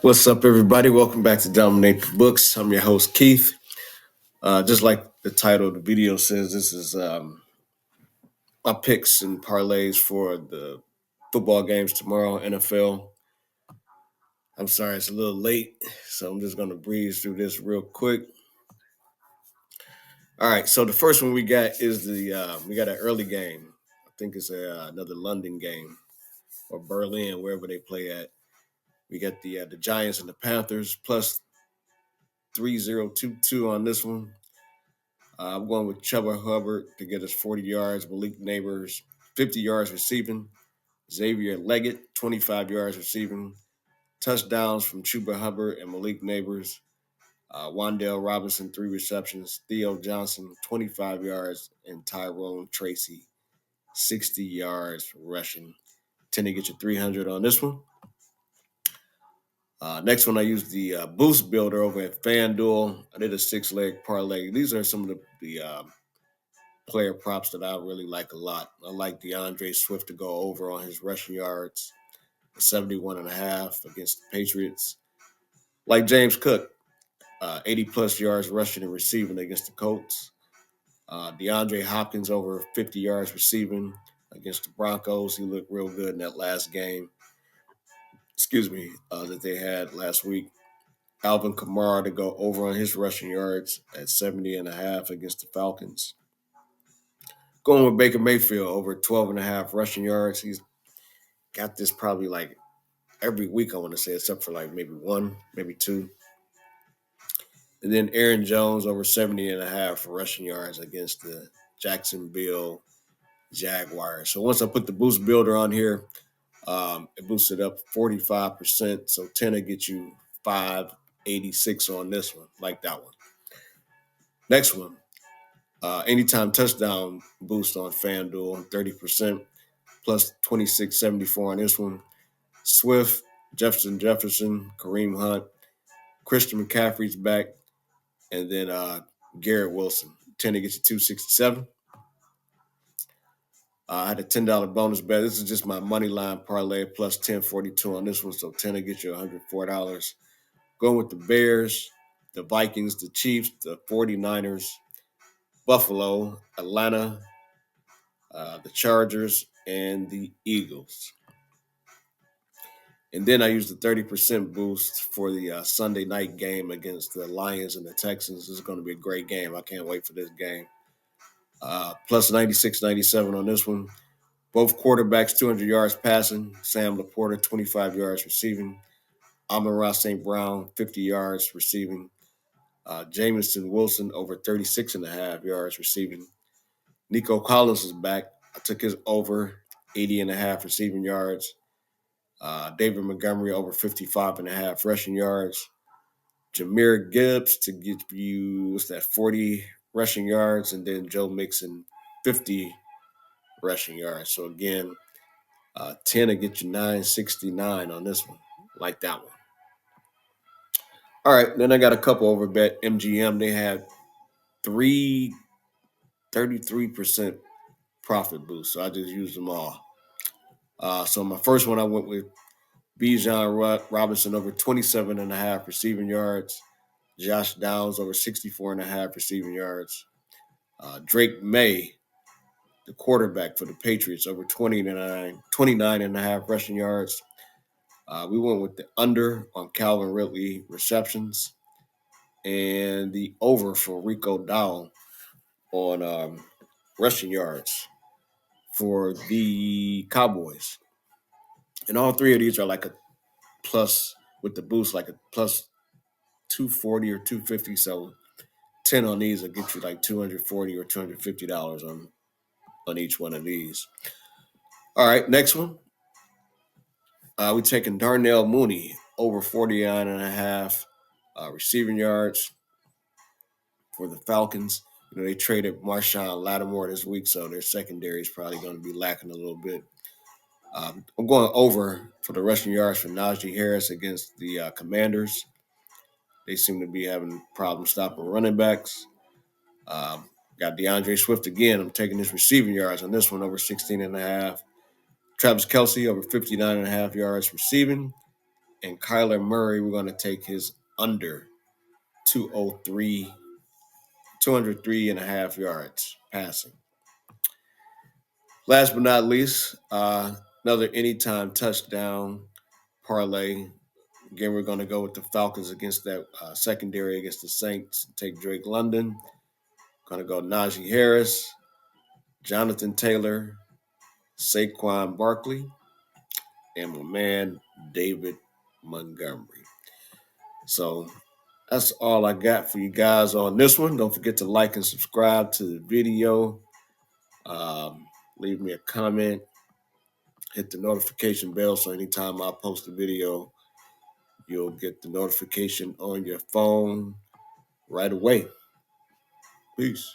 What's up, everybody? Welcome back to Dominate the Books. I'm your host, Keith. Just like the title of the video says, this is my picks and parlays for the football games tomorrow, NFL. I'm sorry it's a little late, so I'm just going to breeze through this real quick. All right, so the first one we got is we got an early game. I think it's another London game or Berlin, wherever they play at. We got the Giants and the Panthers plus 3022 on this one. I'm going with Chuba Hubbard to get us 40 yards. Malik Neighbors, 50 yards receiving. Xavier Leggett, 25 yards receiving. Touchdowns from Chuba Hubbard and Malik Neighbors. Wandale Robinson, 3 receptions. Theo Johnson, 25 yards. And Tyrone Tracy, 60 yards rushing. Tend to get you 300 on this one. Next one, I used the Boost Builder over at FanDuel. I did a 6-leg parlay. These are some of the player props that I really like a lot. I like DeAndre Swift to go over on his rushing yards, 71.5 against the Patriots. Like James Cook, 80-plus yards rushing and receiving against the Colts. DeAndre Hopkins over 50 yards receiving against the Broncos. He looked real good in that last game. That they had last week. Alvin Kamara to go over on his rushing yards at 70.5 against the Falcons. Going with Baker Mayfield over 12.5 rushing yards. He's got this probably like every week, I want to say, except for like maybe one, maybe two. And then Aaron Jones over 70.5 rushing yards against the Jacksonville Jaguars. So once I put the Boost Builder on here, it boosted up 45%. So 10 will get you 586 on this one, like that one. Next one, anytime touchdown boost on FanDuel, 30%, plus 26.74 on this one. Swift, Jefferson, Kareem Hunt, Christian McCaffrey's back, and then Garrett Wilson. 10 to get you 267. I had a $10 bonus bet. This is just my money line parlay plus 1042 on this one, so 10 to get you $104. Going with the Bears, the Vikings, the Chiefs, the 49ers, Buffalo, Atlanta, the Chargers, and the Eagles. And then I used the 30% boost for the Sunday night game against the Lions and the Texans. This is going to be a great game. I can't wait for this game. Plus 96.97 on this one. Both quarterbacks, 200 yards passing. Sam Laporta, 25 yards receiving. Amon-Ra St. Brown, 50 yards receiving. Jamison Wilson, over 36.5 yards receiving. Nico Collins is back. I took his over 80.5 receiving yards. David Montgomery over 55.5 rushing yards. Jahmyr Gibbs to get you, 40 rushing yards. And then Joe Mixon, 50 rushing yards. So again, 10 to get you 969 on this one. Like that one. All right, then I got a couple over bet. MGM, they had 33% profit boost. So I just used them all. So my first one I went with Bijan Robinson over 27.5 receiving yards. Josh Downs over 64.5 receiving yards. Drake May, the quarterback for the Patriots, over 29.5 rushing yards. We went with the under on Calvin Ridley receptions and the over for Rico Dowell on rushing yards for the Cowboys. And all three of these are like a plus with the boost, like a plus 240 or 250. So 10 on these will get you like $240 or $250 on each one of these. All right, next one. We're taking Darnell Mooney over 49.5 receiving yards for the Falcons. You know, they traded Marshawn Lattimore this week, so their secondary is probably going to be lacking a little bit. I'm going over for the rushing yards for Najee Harris against the Commanders. They seem to be having problems stopping running backs. Got DeAndre Swift again. I'm taking his receiving yards on this one over 16.5. Travis Kelce over 59.5 yards receiving. And Kyler Murray, we're going to take his under 203, 203 and a half yards passing. Last but not least, another anytime touchdown parlay. Again, we're going to go with the Falcons against that secondary against the Saints. Take Drake London. Going to go Najee Harris, Jonathan Taylor, Saquon Barkley, and my man David Montgomery. So that's all I got for you guys on this one. Don't forget to like and subscribe to the video. Leave me a comment. Hit the notification bell so anytime I post a video, you'll get the notification on your phone right away. Peace.